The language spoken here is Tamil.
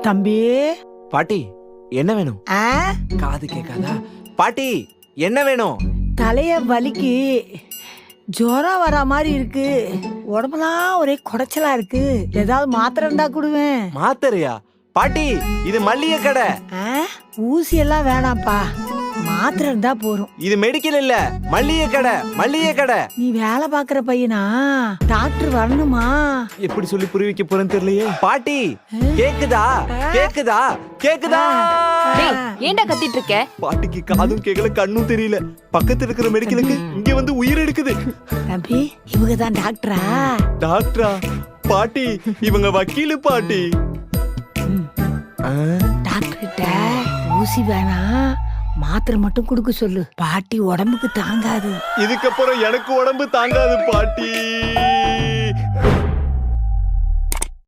தம்பி. பாட்டி என்ன வேணும்? காது கேட்காதா? பாட்டி என்ன வேணும்? தலைய வலிக்கு, ஜுரம் வர மாதிரி இருக்கு, உடம்புலாம் ஒரே குடைச்சலா இருக்கு, ஏதாவது மாத்திரை இருந்தா கொடுவேன். மாத்திரையா? பாட்டி இது மல்லிகை கடை. ஊசி எல்லாம் வேணாம்ப்பா, மாத்திரை இருந்தா போறோம். இது மெடிக்கல் இல்ல, மல்லிகை கடை. மல்லிகை கடை. நீ வேலை பாக்குற பையனா? டாக்டர் வரணுமா? எப்படி சொல்லி புரிய வைக்க போறேன்னு தெரியலையே. பாட்டி கேக்குதா? கேக்குதா? கேக்குதா? ஏன்டா கத்திட்டு இருக்க? பாட்டிக்கு காதும் கேட்கல, கண்ணும் தெரியல. பக்கத்துல இருக்கிற மெடிக்கலுக்கு இங்க வந்து உயிர் எடுக்குது. தம்பி, இவங்க தான் டாக்டரா? டாக்டரா? பாட்டி இவங்க வக்கீலு பாட்டி. டாக்டர் கிட்ட ஊசி வேணா, மாத்திரை மட்டும் கொடுக்க சொல்லு. பாட்டி உடம்புக்கு தாங்காது. இதுக்கப்புறம் எனக்கு உடம்பு தாங்காது பாட்டி.